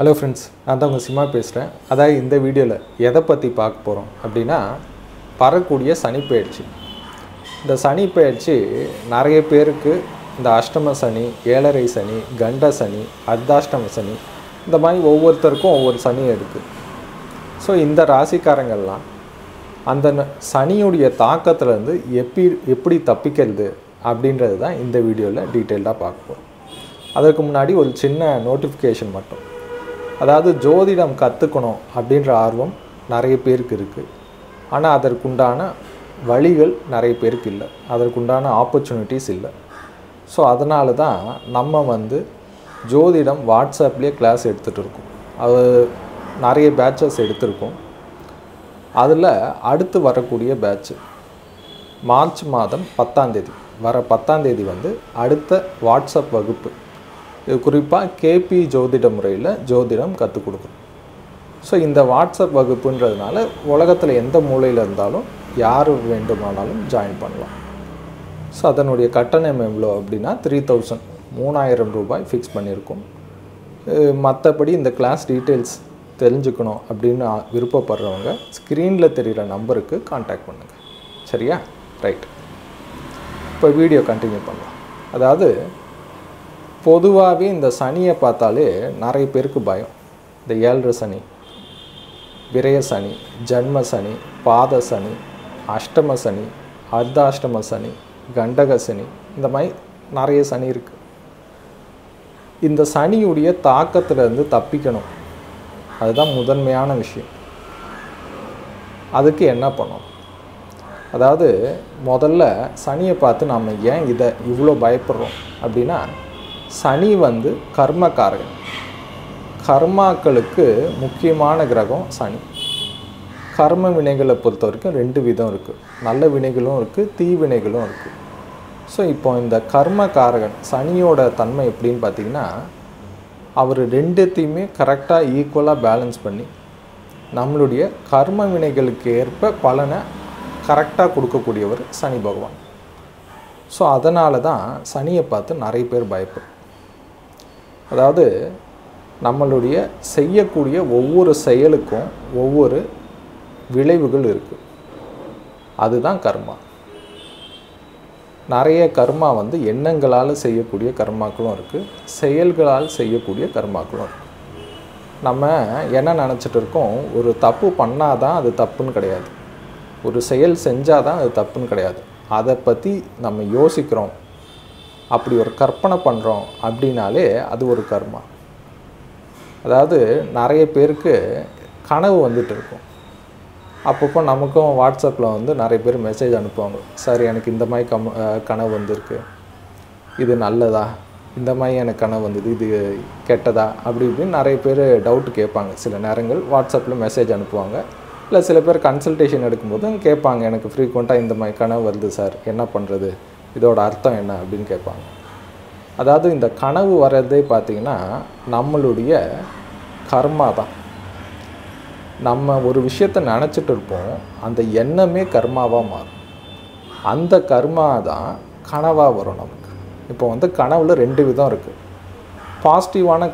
Hello friends, நான் தான் உங்கள் சிம்மா பேசுகிறேன். அதாவது இந்த வீடியோவில் எதை பற்றி பார்க்க போகிறோம் அப்படின்னா, வரக்கூடிய சனிப்பெயர்ச்சி. இந்த சனிப்பெயர்ச்சி நிறைய பேருக்கு இந்த அஷ்டம சனி, ஏழரை சனி, கண்ட சனி, அர்த்தாஷ்டம சனி, இந்த மாதிரி ஒவ்வொருத்தருக்கும் ஒவ்வொரு சனி இருக்குது. ஸோ இந்த ராசிக்காரங்கள்லாம் அந்த சனியுடைய தாக்கத்துலேருந்து எப்படி தப்பிக்கிறது அப்படின்றது தான் இந்த வீடியோவில் டீட்டெயில்டாக பார்க்க போகிறோம். அதற்கு முன்னாடி ஒரு சின்ன நோட்டிஃபிகேஷன் மட்டும். அதாவது ஜோதிடம் கற்றுக்கணும் அப்படின்ற ஆர்வம் நிறைய பேருக்கு இருக்குது. ஆனால் அதற்குண்டான வழிகள் நிறைய பேருக்கு இல்லை, அதற்குண்டான ஆப்பர்ச்சுனிட்டிஸ் இல்லை. ஸோ அதனால தான் நம்ம ஜோதிடம் வாட்ஸ்அப்லேயே கிளாஸ் எடுத்துகிட்டு இருக்கோம். அது நிறைய பேட்சஸ் எடுத்திருக்கோம். அதில் அடுத்து வரக்கூடிய பேட்ச்சு மார்ச் மாதம் 10ஆம் தேதி, வர 10ஆம் தேதி அடுத்த வாட்ஸ்அப் வகுப்பு. இது குறிப்பாக கேபி ஜோதிட முறையில் ஜோதிடம் கற்றுக் கொடுக்குறோம். ஸோ இந்த வாட்ஸ்அப் வகுப்புன்றதுனால உலகத்தில் எந்த மூலையில் இருந்தாலும் யார் வேண்டுமானாலும் ஜாயின் பண்ணலாம். ஸோ அதனுடைய கட்டணம் எவ்வளோ அப்படின்னா 3000 ரூபாய் ஃபிக்ஸ் பண்ணியிருக்கோம். மற்றபடி இந்த கிளாஸ் டீட்டெயில்ஸ் தெரிஞ்சுக்கணும் அப்படின்னு விருப்பப்படுறவங்க ஸ்க்ரீனில் தெரிகிற நம்பருக்கு கான்டாக்ட் பண்ணுங்கள். சரியா? ரைட். இப்போ வீடியோ கண்டினியூ பண்ணலாம். அதாவது பொதுவாகவே இந்த சனியை பார்த்தாலே நிறைய பேருக்கு பயம். இந்த ஏழரை சனி, விரய சனி, ஜன்ம சனி, பாத சனி, அஷ்டம சனி, அர்த்தாஷ்டம சனி, கண்டக சனி, இந்த மாதிரி நிறைய சனி இருக்குது. இந்த சனியுடைய தாக்கத்திலேருந்து தப்பிக்கணும், அதுதான் முதன்மையான விஷயம். அதுக்கு என்ன பண்ணணும்? அதாவது முதல்ல சனியை பார்த்து நாம் ஏன் இவ்வளோ பயப்படுறோம் அப்படின்னா, சனி கர்மக்காரகன். கர்மாக்களுக்கு முக்கியமான கிரகம் சனி. கர்ம வினைகளை பொறுத்த வரைக்கும் 2 விதம் இருக்குது. நல்ல வினைகளும் இருக்குது, தீ வினைகளும் இருக்குது. ஸோ இப்போ இந்த கர்மக்காரகன் சனியோட தன்மை எப்படின்னு பார்த்திங்கன்னா, அவர் 2த்தையுமே கரெக்டாக ஈக்குவலாக பேலன்ஸ் பண்ணி நம்மளுடைய கர்ம வினைகளுக்கு ஏற்ப பலனை கரெக்டாக கொடுக்கக்கூடியவர் சனி பகவான். ஸோ அதனால தான் சனியை பார்த்து நிறைய பேர் பயப்படும். அதாவது நம்மளுடைய செய்யக்கூடிய ஒவ்வொரு செயலுக்கும் ஒவ்வொரு விளைவுகள் இருக்குது. அதுதான் கர்மா. நிறைய கர்மா எண்ணங்களால் செய்யக்கூடிய கர்மாக்களும் இருக்குது, செயல்களால் செய்யக்கூடிய கர்மாக்களும் இருக்குது. நம்ம என்ன நினச்சிட்டு இருக்கோம், ஒரு தப்பு பண்ணால் தான் அது தப்புன்னு கிடையாது, ஒரு செயல் செஞ்சால் தான் அது தப்புன்னு கிடையாது. அதை பற்றி நம்ம யோசிக்கிறோம், அப்படி ஒரு கற்பனை பண்ணுறோம் அப்படின்னாலே அது ஒரு கர்மா. அதாவது நிறைய பேருக்கு கனவு வந்துட்டு இருக்கும். அப்பப்போ நமக்கும் வாட்ஸ்அப்பில் நிறைய பேர் மெசேஜ் அனுப்புவாங்க, சார் எனக்கு இந்த மாதிரி கனவு வந்திருக்கு, இது நல்லதா, இந்த மாதிரி எனக்கு கனவு வந்தது, இது கெட்டதா, அப்படி இப்படின்னு நிறைய பேர் டவுட்டு கேட்பாங்க. சில நேரங்கள் வாட்ஸ்அப்பில் மெசேஜ் அனுப்புவாங்க. இல்லை சில பேர் கன்சல்டேஷன் எடுக்கும்போது கேட்பாங்க, எனக்கு ஃப்ரீக்வெண்ட்டாக இந்த மாதிரி கனவு வருது சார், என்ன பண்ணுறது, இதோட அர்த்தம் என்ன அப்படின்னு கேட்பாங்க. அதாவது இந்த கனவு வர்றதே பார்த்திங்கன்னா நம்மளுடைய கர்மா தான். நம்ம ஒரு விஷயத்தை நினச்சிட்டு இருப்போம், அந்த எண்ணமே கர்மாவாக மாறும். அந்த கர்மா தான் கனவாக வரும் நமக்கு. இப்போ கனவில் 2 விதம் இருக்குது. பாசிட்டிவான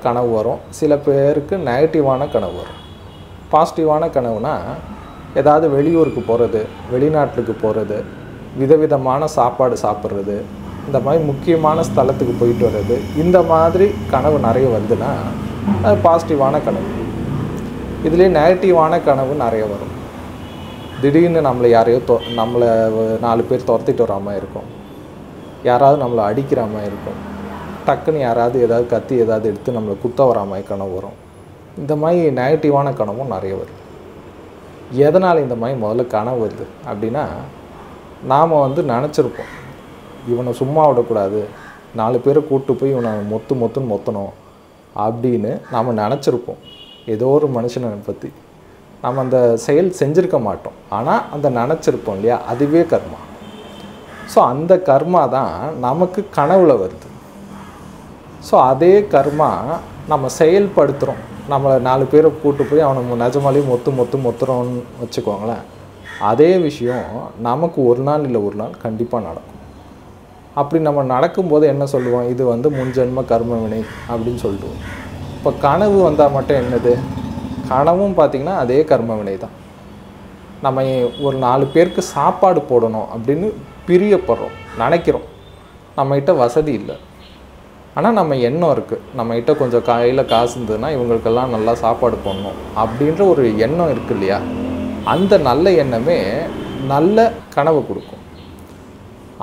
கனவு வரும், சில பேருக்கு நெகட்டிவான கனவு வரும். பாசிட்டிவான கனவுனா ஏதாவது வெளியூருக்கு போகிறது, வெளிநாட்டுக்கு போகிறது, விதவிதமான சாப்பாடு சாப்பிட்றது, இந்த மாதிரி முக்கியமான ஸ்தலத்துக்கு போயிட்டு வர்றது, இந்த மாதிரி கனவு நிறைய வருதுன்னா அது பாசிட்டிவான கனவு. இதுலேயே நெகட்டிவான கனவு நிறைய வரும். திடீர்னு நம்மளை 4 பேர் துரத்திட்டு வர மாதிரி இருக்கும், யாராவது நம்மளை அடிக்கிற மாதிரி இருக்கும், டக்குன்னு யாராவது ஏதாவது கத்தி ஏதாவது எடுத்து நம்மளை குத்த வர மாதிரி கனவு வரும். இந்த மாதிரி நெகட்டிவான கனவும் நிறைய வருது. எதனால் இந்த மாதிரி முதல்ல கனவு வருது அப்படின்னா, நாம் நினச்சிருப்போம், இவனை சும்மா விடக்கூடாது, 4 பேரை கூப்பிட்டு போய் இவனை மொத்துன்னு மொத்தணும் அப்படின்னு நாம் நினச்சிருப்போம். ஏதோ ஒரு மனுஷனை பற்றி நம்ம அந்த செயல் செஞ்சுருக்க மாட்டோம், ஆனால் அந்த நினச்சிருப்போம் இல்லையா, அதுவே கர்மா. ஸோ அந்த கர்மா தான் நமக்கு கனவுல வருது. ஸோ அதே கர்மா நம்ம செயல்படுத்துகிறோம். நம்மளை 4 பேரை கூப்பிட்டு போய் அவனை நிஜமாலேயே மொத்துறோன்னு வச்சுக்கோங்களேன். அதே விஷயம் நமக்கு ஒரு நாள் இல்லை ஒரு நாள் கண்டிப்பாக நடக்கும். அப்படி நம்ம நடக்கும்போது என்ன சொல்லுவோம், இது முன்ஜென்ம கர்ம வினை அப்படின்னு சொல்லிடுவோம். இப்போ கனவு வந்தால் மட்டும் என்னது? கனவும் பார்த்திங்கன்னா அதே கர்ம வினை தான். நம்ம ஒரு 4 பேருக்கு சாப்பாடு போடணும் அப்படின்னு பிரியப்படுறோம், நினைக்கிறோம். நம்மகிட்ட வசதி இல்லை, ஆனால் நம்ம எண்ணம் இருக்குது. நம்மகிட்ட கொஞ்சம் கையில் காசு இருந்ததுன்னா இவங்களுக்கெல்லாம் நல்லா சாப்பாடு போடணும் அப்படின்ற ஒரு எண்ணம் இருக்குது இல்லையா? அந்த நல்ல எண்ணமே நல்ல கனவு கொடுக்கும்.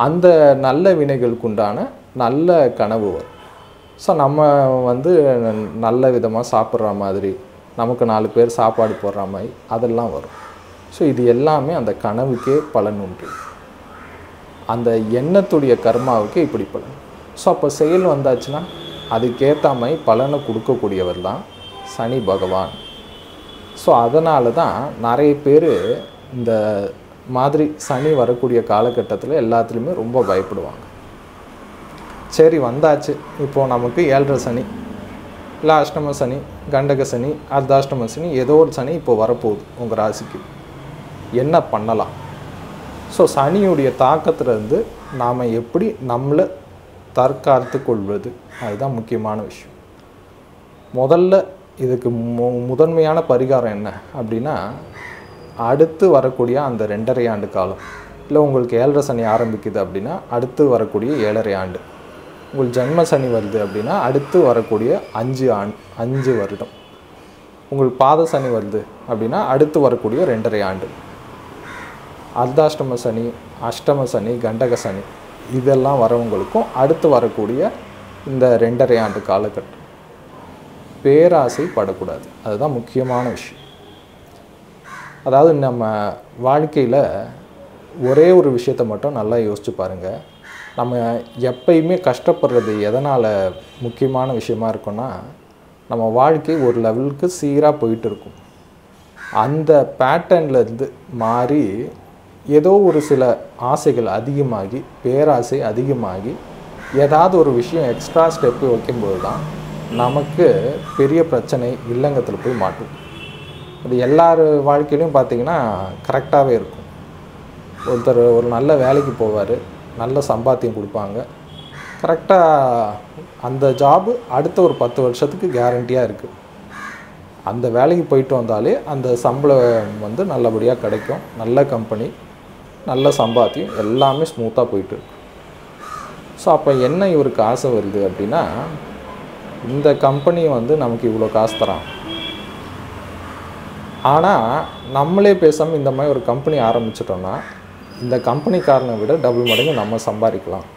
அந்த நல்ல வினைகளுக்கு உண்டான நல்ல கனவு வரும். ஸோ நம்ம வந்து நல்ல விதமாக சாப்பிட்ற மாதிரி, நமக்கு 4 பேர் சாப்பாடு போடுற மாதிரி அதெல்லாம் வரும். ஸோ இது எல்லாமே அந்த கனவுக்கே பலன் உண்டு. அந்த எண்ணத்துடைய கர்மாவுக்கு இப்படி பலன். ஸோ அப்போ செயல் வந்தாச்சுன்னா அதுக்கேற்ற மாதிரி பலனை கொடுக்கக்கூடியவர் தான் சனி பகவான். ஸோ அதனால தான் நிறைய பேர் இந்த மாதிரி சனி வரக்கூடிய காலகட்டத்தில் எல்லாத்துலேயுமே ரொம்ப பயப்படுவாங்க. சரி வந்தாச்சு, இப்போது நமக்கு 7.5 சனி இல்லை அஷ்டம சனி, கண்டக சனி, அர்த்தாஷ்டம சனி, ஏதோ ஒரு சனி இப்போ வரப்போகுது உங்கள் ராசிக்கு. என்ன பண்ணலாம்? ஸோ சனியுடைய தாக்கத்திலேருந்து நாம் எப்படி நம்மளை தற்காத்து கொள்வது, அதுதான் முக்கியமான விஷயம். முதல்ல இதுக்கு முதன்மையான பரிகாரம் என்ன அப்படின்னா, அடுத்து வரக்கூடிய அந்த 2.5 ஆண்டு காலம், இல்லை உங்களுக்கு 7.5 சனி ஆரம்பிக்குது அப்படின்னா அடுத்து வரக்கூடிய 7.5 ஆண்டு, உங்களுக்கு ஜென்ம சனி வருது அப்படின்னா அடுத்து வரக்கூடிய 5 வருடம், உங்களுக்கு பாத சனி வருது அப்படின்னா அடுத்து வரக்கூடிய 2.5 ஆண்டு, அர்த்தாஷ்டம சனி, அஷ்டம சனி, கண்டக சனி இதெல்லாம் வரவங்களுக்கும் அடுத்து வரக்கூடிய இந்த 2.5 ஆண்டு காலகட்டம். பேராசை படக்கூடாது, அதுதான் முக்கியமான விஷயம். அதாவது நம்ம வாழ்க்கையில் ஒரே ஒரு விஷயத்தை மட்டும் நல்லா யோசிச்சு பாருங்கள். நம்ம எப்பயுமே கஷ்டப்படுறது எதனால் முக்கியமான விஷயமா இருக்குன்னா, நம்ம வாழ்க்கை ஒரு லெவலுக்கு சீராக போயிட்டு இருக்கும். அந்த பேட்டர்ன்லேருந்து மாறி ஏதோ ஒரு சில ஆசைகள் அதிகமாகி, பேராசை அதிகமாகி, ஏதாவது ஒரு விஷயம் எக்ஸ்ட்ரா ஸ்டெப்பு வைக்கும்போது தான் நமக்கு பெரிய பிரச்சனை இல்லங்கத்தில் போய் மாட்டும். அது எல்லார் வாழ்க்கையிலையும் பார்த்திங்கன்னா கரெக்டாகவே இருக்கும். ஒருத்தர் ஒரு நல்ல வேலைக்கு போவார், நல்ல சம்பாத்தியம் கொடுப்பாங்க, கரெக்டாக அந்த ஜாபு அடுத்த ஒரு 10 வருஷத்துக்கு கேரண்டியாக இருக்குது. அந்த வேலைக்கு போயிட்டு வந்தாலே அந்த சம்பளம் வந்து நல்லபடியாக கிடைக்கும், நல்ல கம்பெனி, நல்ல சம்பாத்தியம், எல்லாமே ஸ்மூத்தாக போயிட்டு இருக்கு. ஸோ அப்போ என்ன இவருக்கு ஆசை வருது அப்படின்னா, இந்த கம்பெனி வந்து நமக்கு இவ்வளோ காசு தரான், ஆனால் நம்மளே பேசாமல் இந்த மாதிரி ஒரு கம்பெனி ஆரம்பிச்சிட்டோன்னா இந்த கம்பெனிக்காரனை விட டபுள் மடங்கு நம்ம சம்பாதிக்கலாம்.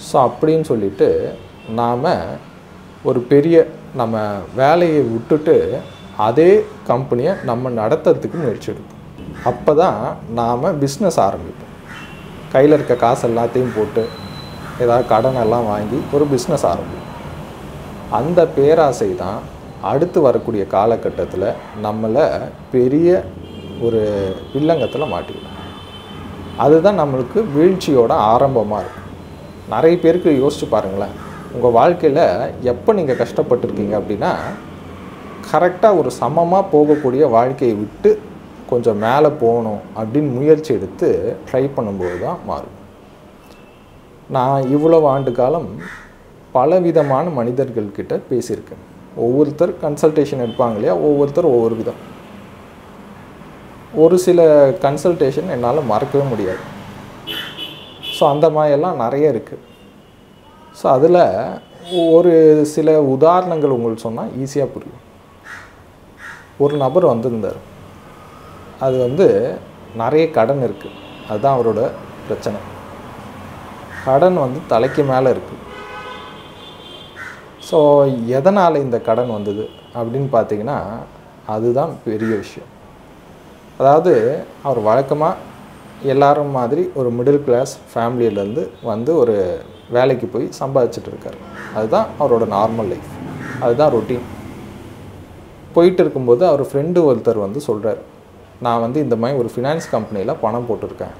ஸோ அப்படின்னு சொல்லிட்டு நாம் ஒரு பெரிய நம்ம வேலையை விட்டுட்டு அதே கம்பெனியை நம்ம நடத்துறதுக்கு முயற்சி எடுப்போம். அப்போ தான் நாம் பிஸ்னஸ் ஆரம்பிப்போம். கையில் இருக்க காசு எல்லாத்தையும் போட்டு ஏதாவது கடனெல்லாம் வாங்கி ஒரு பிஸ்னஸ் ஆரம்பிப்போம். அந்த பேராசை தான் அடுத்து வரக்கூடிய காலகட்டத்தில் நம்மளை பெரிய ஒரு வில்லங்கத்தில் மாட்டிவிடும். அதுதான் நம்மளுக்கு வீழ்ச்சியோட ஆரம்பமாக இருக்கும். நிறைய பேருக்கு யோசிச்சு பாருங்களேன், உங்கள் வாழ்க்கையில் எப்போ நீங்கள் கஷ்டப்பட்டுருக்கீங்க அப்படின்னா, கரெக்டாக ஒரு சமமாக போகக்கூடிய வாழ்க்கையை விட்டு கொஞ்சம் மேலே போகணும் அப்படின்னு முயற்சி எடுத்து ட்ரை பண்ணும்போது தான் மாறும். நான் இவ்வளவு ஆண்டு காலம் பலவிதமான மனிதர்கள்கிட்ட பேசியிருக்கேன். ஒவ்வொருத்தர் கன்சல்டேஷன் எடுப்பாங்க இல்லையா, ஒவ்வொருத்தர் ஒவ்வொரு விதம். ஒரு சில கன்சல்டேஷன் என்னால் மறக்கவே முடியாது. ஸோ அந்த மாதிரியெல்லாம் நிறைய இருக்குது. ஸோ அதில் ஒரு சில உதாரணங்கள் உங்களுக்கு சொன்னால் ஈஸியாக புரியும். ஒரு நபர் வந்திருந்தார், அது வந்து நிறைய கடன் இருக்குது, அதுதான் அவரோட பிரச்சனை. கடன் வந்து தலைக்கு மேலே இருக்குது. ஸோ எதனால் இந்த கடன் வந்தது அப்படின்னு பார்த்தீங்கன்னா, அதுதான் பெரிய விஷயம். அதாவது அவர் வழக்கமாக எல்லாரும் மாதிரி ஒரு மிடில் கிளாஸ் ஃபேமிலியிலேருந்து வந்து ஒரு வேலைக்கு போய் சம்பாதிச்சுட்டு இருக்கார். அதுதான் அவரோட நார்மல் லைஃப், அதுதான் ரொட்டீன். போயிட்டு இருக்கும்போது அவர் ஃப்ரெண்டு ஒருத்தர் வந்து சொல்கிறார், நான் வந்து இந்த மாதிரி ஒரு ஃபினான்ஸ் கம்பெனியில் பணம் போட்டிருக்கேன்,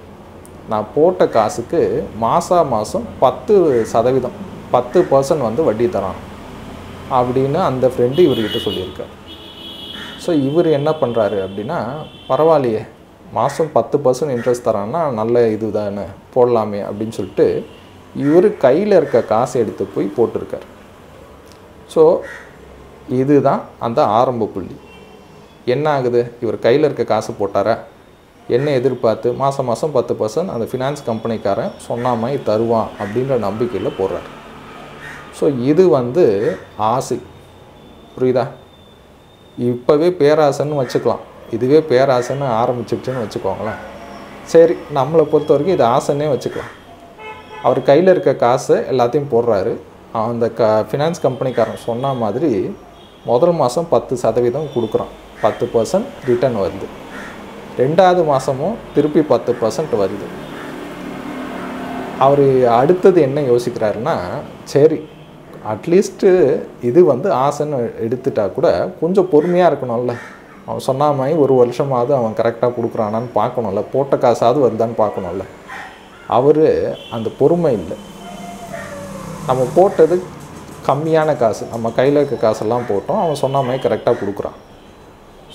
நான் போட்ட காசுக்கு மாதம் 10% 10% வந்து வட்டி தரான் அப்படின்னு அந்த ஃப்ரெண்டு இவர்கிட்ட சொல்லியிருக்கார். ஸோ இவர் என்ன பண்ணுறாரு அப்படின்னா, பரவாயில்லையே மாதம் 10% இன்ட்ரெஸ்ட் தரான்னா நல்ல இது தானே, போடலாமே அப்படின்னு சொல்லிட்டு இவர் கையில் இருக்க காசை எடுத்து போய் போட்டிருக்கார். ஸோ இதுதான் அந்த ஆரம்ப புள்ளி. என்ன ஆகுது, இவர் கையில் இருக்க காசு போட்டாரா, என்ன எதிர்பார்த்து மாதம் மாதம் 10% அந்த ஃபினான்ஸ் கம்பெனிக்காரன் சொன்ன மாதிரி தருவான் அப்படின்ற நம்பிக்கையில் போடுறாரு. ஸோ இது வந்து ஆசை. புரியுதா? இப்போவே பேராசைன்னு வச்சுக்கலாம். இதுவே பேராசைன்னு ஆரம்பிச்சிடுச்சுன்னு வச்சுக்கோங்களேன். சரி, நம்மளை பொறுத்த வரைக்கும் இது ஆசைன்னே வச்சுக்கலாம். அவர் கையில் இருக்க காசு எல்லாத்தையும் போடுறாரு. அந்த ஃபினான்ஸ் கம்பெனிக்காரன் சொன்ன மாதிரி முதல் மாதம் 10% கொடுக்குறான். 10% ரிட்டர்ன் வருது. 2வது மாதமும் திருப்பி 10% வருது. அவர் அடுத்தது என்ன யோசிக்கிறாருன்னா, சரி அட்லீஸ்ட்டு இது வந்து ஆசைன்னு எடுத்துட்டா கூட கொஞ்சம் பொறுமையாக இருக்கணும்ல, அவன் சொன்ன மாதிரி ஒரு வருஷமாவது அவன் கரெக்டாக கொடுக்குறானான்னு பார்க்கணும்ல, போட்ட காசாவது வருதான்னு பார்க்கணும்ல. அவர் அந்த பொறுமை இல்லை. நம்ம போட்டது கம்மியான காசு, நம்ம கையில் இருக்க காசெல்லாம் போட்டோம், அவன் சொன்ன மாதிரி கரெக்டாக கொடுக்குறான்.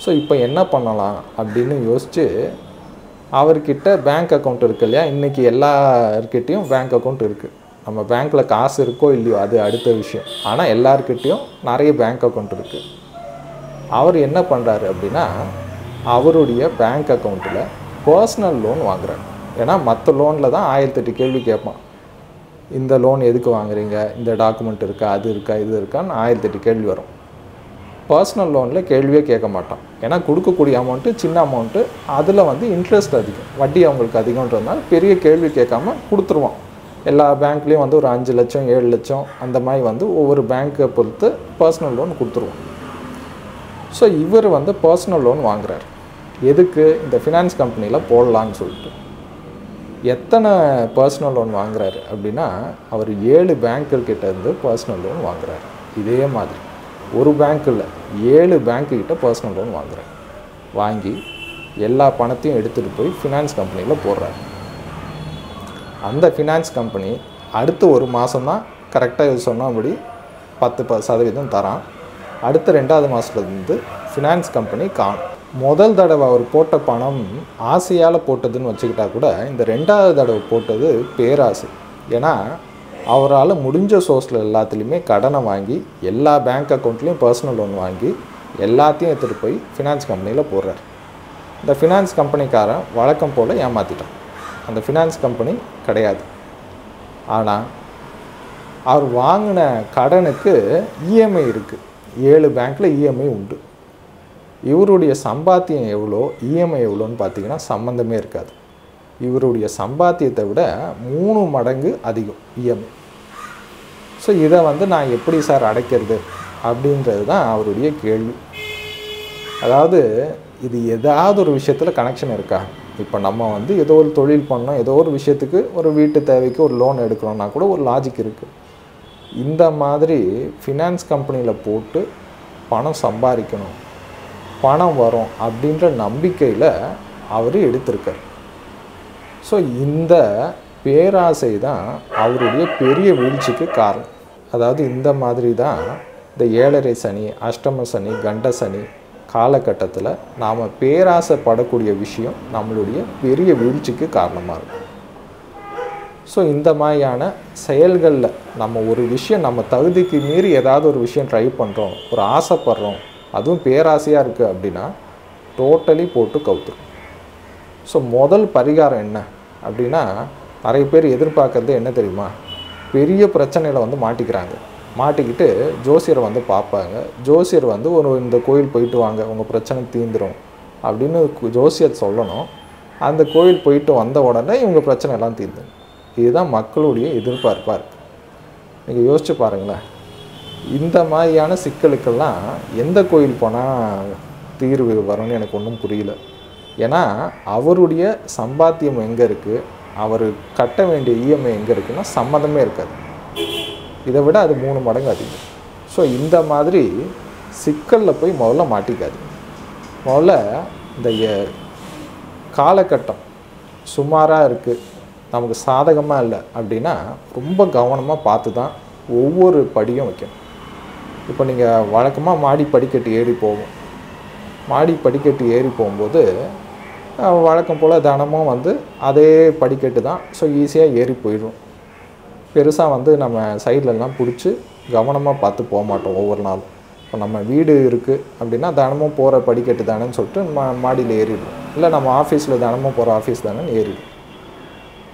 ஸோ இப்போ என்ன பண்ணலாம் அப்படின்னு யோசித்து, அவர்கிட்ட பேங்க் அக்கௌண்ட் இருக்கு இல்லையா, இன்றைக்கி எல்லார்கிட்டையும் பேங்க் அக்கௌண்ட் இருக்குது. நம்ம பேங்க்கில் காசு இருக்கோ இல்லையோ அது அடுத்த விஷயம். ஆனால் எல்லார்கிட்டையும் நிறைய பேங்க் அக்கௌண்ட் இருக்குது. அவர் என்ன பண்ணுறாரு அப்படின்னா, அவருடைய பேங்க் அக்கௌண்ட்டில் பர்சனல் லோன் வாங்குறாரு. ஏன்னா மற்ற லோனில் தான் 1008 கேள்வி கேட்பான். இந்த லோன் எதுக்கு வாங்குறீங்க, இந்த டாக்குமெண்ட் இருக்கா, அது இருக்கா, இது இருக்கான்னு 1008 கேள்வி வரும். பர்சனல் லோனில் கேள்வியே கேட்க மாட்டான். ஏன்னா கொடுக்கக்கூடிய அமௌண்ட்டு சின்ன அமௌண்ட்டு, அதில் வந்து இன்ட்ரெஸ்ட் அதிகம், வட்டி அவங்களுக்கு அதிகன்றதுனால பெரிய கேள்வி கேட்காம கொடுத்துருவான். எல்லா பேங்க்லேயும் வந்து ஒரு 5 லட்சம் 7 லட்சம் அந்த மாதிரி வந்து ஒவ்வொரு பேங்க்கை பொறுத்து பர்சனல் லோன் கொடுத்துருவோம். ஸோ இவர் வந்து பர்சனல் லோன் வாங்குறாரு. எதுக்கு, இந்த ஃபினான்ஸ் கம்பெனியில் போடலான்னு சொல்லிட்டு. எத்தனை பர்சனல் லோன் வாங்குறாரு அப்படின்னா, அவர் 7 பேங்க்கிட்ட இருந்து பர்சனல் லோன் வாங்குறாரு. இதே மாதிரி ஒரு பேங்க் இல்லை, 7 பேங்க்கிட்ட பர்சனல் லோன் வாங்குறாரு. வாங்கி எல்லா பணத்தையும் எடுத்துகிட்டு போய் ஃபினான்ஸ் கம்பெனியில் போடுறாரு. அந்த ஃபினான்ஸ் கம்பெனி அடுத்த ஒரு மாதம்தான் கரெக்டாக இது சொன்னபடி 10% தரான். அடுத்த 2வது மாதத்துலேருந்து ஃபினான்ஸ் கம்பெனி காணும். முதல் தடவை அவர் போட்ட பணம் ஆசையால் போட்டதுன்னு வச்சுக்கிட்டா கூட, இந்த 2வது தடவை போட்டது பேராசை. ஏன்னா அவரால் முடிஞ்ச சோர்ஸில் எல்லாத்துலேயுமே கடனை வாங்கி எல்லா பேங்க் அக்கௌண்ட்லேயும் பர்சனல் லோன் வாங்கி எல்லாத்தையும் எடுத்துகிட்டு போய் ஃபினான்ஸ் கம்பெனியில் போடுறார். இந்த ஃபினான்ஸ் கம்பெனிக்காரன் வழக்கம் போல் ஏமாற்றிட்டான். அந்த ஃபினான்ஸ் கம்பெனி கிடையாது. ஆனால் அவர் வாங்கின கடனுக்கு இஎம்ஐ இருக்குது. 7 பேங்க்கில் இஎம்ஐ உண்டு. இவருடைய சம்பாத்தியம் எவ்வளோ, இஎம்ஐ எவ்வளோன்னு பார்த்தீங்கன்னா சம்மந்தமே இருக்காது. இவருடைய சம்பாத்தியத்தை விட 3 மடங்கு அதிகம் இஎம்ஐ. ஸோ இதை வந்து நான் எப்படி சார் அடைக்கிறது அப்படின்றது தான் அவருடைய கேள்வி. அதாவது இது ஏதாவது ஒரு விஷயத்தில் கனெக்ஷன் இருக்கா? இப்போ நம்ம வந்து ஏதோ ஒரு தொழில் பண்ணோம், ஏதோ ஒரு விஷயத்துக்கு ஒரு வீட்டு தேவைக்கு ஒரு லோன் எடுக்கிறோன்னா கூட ஒரு லாஜிக் இருக்குது. இந்த மாதிரி ஃபினான்ஸ் கம்பெனியில் போட்டு பணம் சம்பாதிக்கணும், பணம் வரும் அப்படின்ற நம்பிக்கையில் அவர் எடுத்திருக்கார். ஸோ இந்த பேராசை தான் அவருடைய பெரிய வீழ்ச்சிக்கு காரணம். அதாவது இந்த மாதிரி தான் இந்த 7.5 சனி, அஷ்டம சனி, கண்ட சனி காலகட்டத்தில் நாம் பேராசைப்படக்கூடிய விஷயம் நம்மளுடைய பெரிய வீழ்ச்சிக்கு காரணமாக இருக்கும். ஸோ இந்த மாதிரியான செயல்களில் நம்ம ஒரு விஷயம் நம்ம தகுதிக்கு மீறி ஏதாவது ஒரு விஷயம் ட்ரை பண்ணுறோம், ஒரு ஆசைப்படுறோம், அதுவும் பேராசையாக இருக்குது அப்படின்னா டோட்டலி போட்டு கவுத்துரும். ஸோ முதல் பரிகாரம் என்ன அப்படின்னா, நிறைய பேர் எதிர்பார்க்கறது என்ன தெரியுமா, பெரிய பிரச்சனையில் வந்து மாட்டிக்கிறாங்க. மாட்டிக்கிட்டு ஜோசியரை வந்து பார்ப்பாங்க. ஜோசியர் வந்து இந்த கோயில் போயிட்டு வாங்க உங்கள் பிரச்சனை தீந்துடும் அப்படின்னு ஜோசியர் சொல்லணும். அந்த கோயில் போயிட்டு வந்த உடனே இவங்க பிரச்சனை எல்லாம் தீர்ந்துடும். இதுதான் மக்களுடைய எதிர்பார்ப்பாக இருக்குது. நீங்கள் யோசிச்சு பாருங்களேன், இந்த மாதிரியான சிக்கலுக்கெல்லாம் எந்த கோயில் போனால் தீர்வு வரும்னு எனக்கு ஒன்றும் புரியல. ஏன்னா அவருடைய சம்பாத்தியம் எங்கே இருக்குது, அவர் கட்ட வேண்டிய இஎம்ஐ எங்கே இருக்குன்னா சம்மந்தமே இருக்காது. இதை விட அது 3 மடங்கு அதிகம். ஸோ இந்த மாதிரி சிக்கலில் போய் முதல்ல மாட்டிக்காது. முதல்ல இந்த காலகட்டம் சுமாராக இருக்குது, நமக்கு சாதகமாக இல்லை அப்படின்னா ரொம்ப கவனமாக பார்த்து தான் ஒவ்வொரு படியும் வைக்கணும். இப்போ நீங்கள் வழக்கமாக மாடி படிக்கட்டு ஏறி போவோம். மாடி படிக்கட்டு ஏறி போகும்போது வழக்கம் போல் தினமும் வந்து அதே படிக்கட்டு தான். ஸோ ஈஸியாக ஏறி போயிடும். பெருசாக வந்து நம்ம சைட்லலாம் பிடிச்சி கவனமாக பார்த்து போக மாட்டோம் ஒவ்வொரு நாளும். இப்போ நம்ம வீடு இருக்குது அப்படின்னா தினமும் போகிற படிக்கட்டு தானேன்னு சொல்லிட்டு மாடியில் ஏறிடுவோம். இல்லை நம்ம ஆஃபீஸில் தினமும் போகிற ஆஃபீஸ் தானேன்னு ஏறிடுவோம்.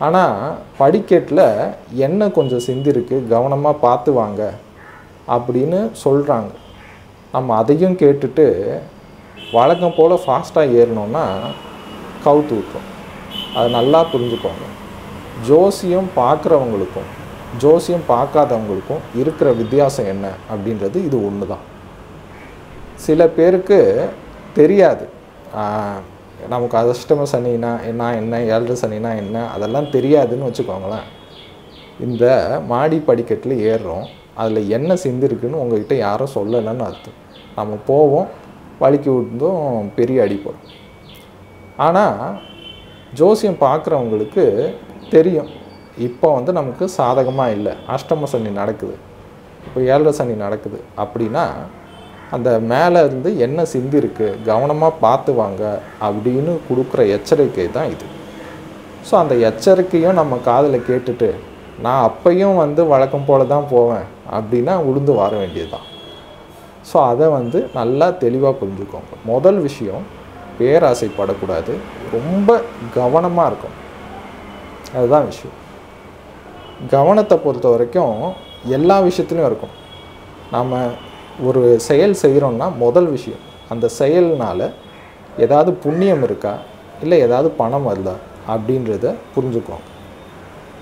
ஆனால் படிக்கட்டில் எண்ணெய் கொஞ்சம் சிந்திருக்கு, கவனமாக பார்த்து வாங்க அப்படின்னு சொல்கிறாங்க. நம்ம அதையும் கேட்டுட்டு வழக்கம் போல் ஃபாஸ்ட்டாக ஏறினோன்னா கவுத்து விட்டுரும். அதை நல்லா புரிஞ்சுக்கோங்க. ஜோசியம் பார்க்குறவங்களுக்கும் ஜோசியம் பார்க்காதவங்களுக்கும் இருக்கிற வித்தியாசம் என்ன அப்படின்றது இது ஒன்று தான். சில பேருக்கு தெரியாது, நமக்கு அதிர்ஷ்டம சனினா என்ன, ஏழரை சனினா என்ன, அதெல்லாம் தெரியாதுன்னு வச்சுக்கோங்களேன். இந்த மாடி படிக்கட்டில் ஏறுறோம், அதில் என்ன சிந்திருக்குன்னு உங்கள்கிட்ட யாரும் சொல்லலைன்னு அர்த்தம். நம்ம போவோம், வலிக்கு விட்டுந்தும் பெரிய அடிப்படும். ஆனால் ஜோசியம் பார்க்குறவங்களுக்கு தெரியும், இப்போ நமக்கு சாதகமாக இல்லை, அஷ்டம சனி நடக்குது, இப்போ ஏழரை சனி நடக்குது அப்படின்னா அந்த மேலே இருந்து என்ன சிந்திருக்கு, கவனமாக பார்த்து வாங்க அப்படின்னு கொடுக்குற எச்சரிக்கை தான் இது. ஸோ அந்த எச்சரிக்கையும் நம்ம காதில் கேட்டுட்டு நான் அப்பையும் வழக்கம் போல தான் போவேன் அப்படின்னா உளுந்து வர வேண்டியது தான். ஸோ அதை நல்லா தெளிவாக புரிஞ்சுக்கோங்க. முதல் விஷயம், பேராசைப்படக்கூடாது, ரொம்ப கவனமாக இருக்கும். அதுதான் விஷயம். கவனத்தை பொறுத்த வரைக்கும் எல்லா விஷயத்துலையும் இருக்கும். நாம் ஒரு செயல் செய்கிறோன்னா முதல் விஷயம், அந்த செயல்னால் ஏதாவது புண்ணியம் இருக்கா, இல்லை ஏதாவது பணம் வருதா அப்படின்றத புரிஞ்சுக்குவோம்.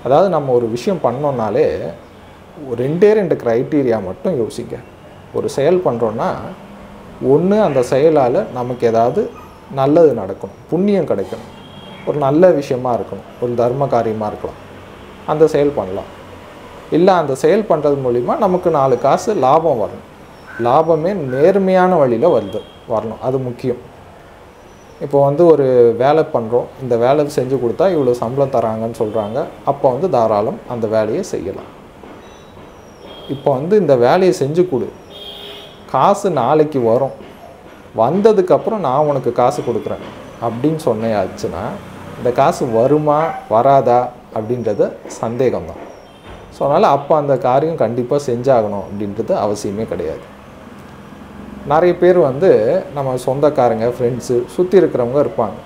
அதாவது நம்ம ஒரு விஷயம் பண்ணோன்னாலே ரெண்டு க்ரைட்டீரியா மட்டும் யோசிங்க. ஒரு செயல் பண்ணுறோன்னா ஒன்று, அந்த செயலால் நமக்கு ஏதாவது நல்லது நடக்கணும், புண்ணியம் கிடைக்கணும், ஒரு நல்ல விஷயமாக இருக்கணும், ஒரு தர்ம காரியமாக இருக்கலாம், அந்த செயல் பண்ணலாம். இல்லை அந்த செயல் பண்ணுறது மூலிமா நமக்கு 4 காசு லாபம் வரணும். லாபமே நேர்மையான வழியில் வரணும், அது முக்கியம். இப்போ ஒரு வேலை பண்ணுறோம், இந்த வேலை செஞ்சு கொடுத்தா இவ்வளோ சம்பளம் தராங்கன்னு சொல்கிறாங்க, அப்போ தாராளம் அந்த வேலையை செய்யலாம். இப்போ இந்த வேலையை செஞ்சு கொடு, காசு நாளைக்கு வரும், வந்ததுக்கப்புறம் நான் உனக்கு காசு கொடுக்குறேன் அப்படின்னு சொன்னையாச்சுன்னா இந்த காசு வருமா வராதா அப்படின்றது சந்தேகம்தான். ஸோ அதனால் அப்போ அந்த காரியம் கண்டிப்பாக செஞ்சாகணும் அப்படின்றது அவசியமே கிடையாது. நிறைய பேர் நம்ம சொந்தக்காரங்க, ஃப்ரெண்ட்ஸு, சுற்றி இருக்கிறவங்க இருப்பாங்க.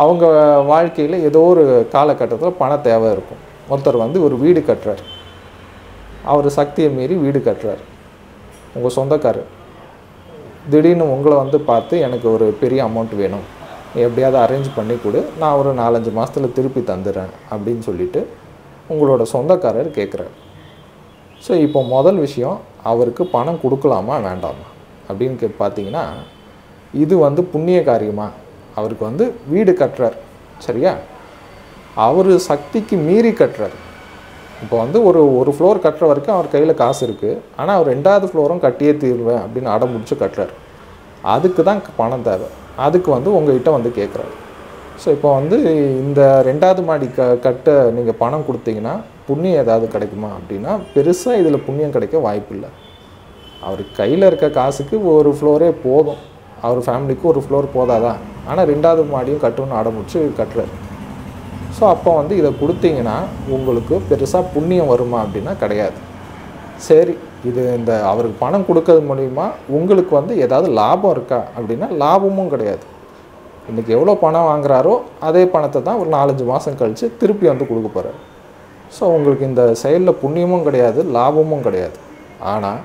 அவங்க வாழ்க்கையில் ஏதோ ஒரு காலகட்டத்தில் பண தேவை இருக்கும். ஒருத்தர் ஒரு வீடு கட்டுறார், அவர் சக்தியை மீறி வீடு கட்டுறார். உங்கள் சொந்தக்காரர் திடீர்னு உங்களை பார்த்து எனக்கு ஒரு பெரிய அமௌண்ட் வேணும், எப்படியாவது அரேஞ்ச் பண்ணி கொடு, நான் ஒரு 4-5 மாதத்தில் திருப்பி தந்துடுறேன் அப்படின்னு சொல்லிவிட்டு உங்களோட சொந்தக்காரர் கேட்குறாரு. ஸோ இப்போ முதல் விஷயம், அவருக்கு பணம் கொடுக்கலாமா வேண்டாமா அப்படின்னு பார்த்தீங்கன்னா, இது புண்ணிய காரியமா? அவருக்கு வீடு கட்டுறார், சரியா? அவர் சக்திக்கு மீறி கட்டுறார். இப்போ ஒரு ஃப்ளோர் கட்டுற வரைக்கும் அவர் கையில் காசு இருக்குது, ஆனால் அவர் 2வது ஃப்ளோரும் கட்டியே தீருவேன் அப்படின்னு அடம் முடிச்சு கட்டுறாரு. அதுக்கு தான் பணம் தேவை, அதுக்கு உங்கள்கிட்ட கேட்குறாரு. ஸோ இப்போ இந்த 2வது மாடி கட்ட நீங்கள் பணம் கொடுத்தீங்கன்னா புண்ணியம் ஏதாவது கிடைக்குமா அப்படின்னா பெருசாக இதில் புண்ணியம் கிடைக்க வாய்ப்பு இல்லை. அவர் கையில் இருக்க காசுக்கு ஒரு ஃப்ளோரே போதும், அவர் ஃபேமிலிக்கு ஒரு ஃப்ளோர் போதாதான், ஆனால் 2வது மாடியும் கட்டணும்னு அடம்பிடிச்சு கட்டுறாரு. ஸோ அப்போ இதை கொடுத்தீங்கன்னா உங்களுக்கு பெருசாக புண்ணியம் வருமா அப்படின்னா கிடையாது. சரி, இது அவருக்கு பணம் கொடுக்கறது மூலிமா உங்களுக்கு ஏதாவது லாபம் இருக்கா அப்படின்னா லாபமும் கிடையாது. இன்றைக்கி எவ்வளோ பணம் வாங்குறாரோ அதே பணத்தை தான் ஒரு 4-5 மாதம் கழித்து திருப்பி கொடுக்க போகிறார். ஸோ உங்களுக்கு இந்த செயலில் புண்ணியமும் கிடையாது, லாபமும் கிடையாது. ஆனால்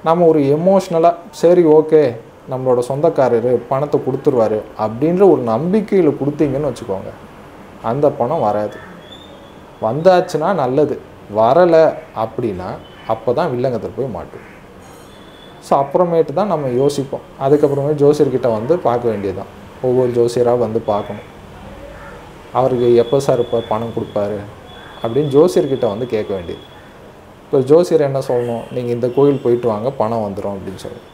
நம்ம ஒரு எமோஷ்னலாக சரி ஓகே நம்மளோட சொந்தக்காரர் பணத்தை கொடுத்துருவாரு அப்படின்ற ஒரு நம்பிக்கையில் கொடுத்தீங்கன்னு வச்சுக்கோங்க, அந்த பணம் வராது. வந்தாச்சுன்னா நல்லது, வரலை அப்படின்னா அப்போ தான் வில்லங்கத்தில் போய் மாட்டோம். ஸோ அப்புறமேட்டு தான் நம்ம யோசிப்போம். அதுக்கப்புறமே ஜோசியர்கிட்ட பார்க்க வேண்டியது தான். ஒவ்வொரு ஜோசியராக பார்க்கணும், அவருக்கு எப்போ சார் இப்போ பணம் கொடுப்பாரு அப்படின்னு ஜோசியர்கிட்ட கேட்க வேண்டியது. இப்போ ஜோசியர் என்ன சொல்லணும், நீங்கள் இந்த கோயில் போயிட்டு வாங்க பணம் வந்துடும் அப்படின்னு சொல்லணும்.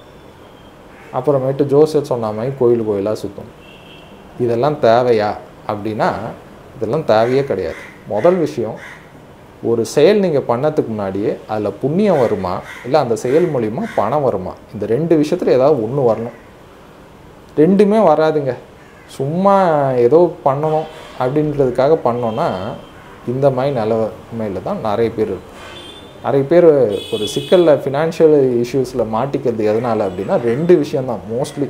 அப்புறமேட்டு ஜோசியர் சொன்ன மாதிரி கோயிலாக சுற்றணும். இதெல்லாம் தேவையா அப்படின்னா இதெல்லாம் தேவையே கிடையாது. முதல் விஷயம், ஒரு செயல் நீங்கள் பண்ணதுக்கு முன்னாடியே அதில் புண்ணியம் வருமா இல்லை அந்த செயல் மூலிமா பணம் வருமா, இந்த 2 விஷயத்தில் ஏதாவது ஒன்று வரணும். 2மே வராதுங்க. சும்மா ஏதோ பண்ணணும் அப்படின்றதுக்காக பண்ணோன்னா இந்த மாதிரி நிலைமையில் தான் நிறைய பேர் இருக்கும். நிறைய பேர் ஒரு சிக்கலில் ஃபினான்ஷியல் இஷ்யூஸில் மாட்டிக்கிறது எதனால் அப்படின்னா 2 விஷயந்தான் மோஸ்ட்லி.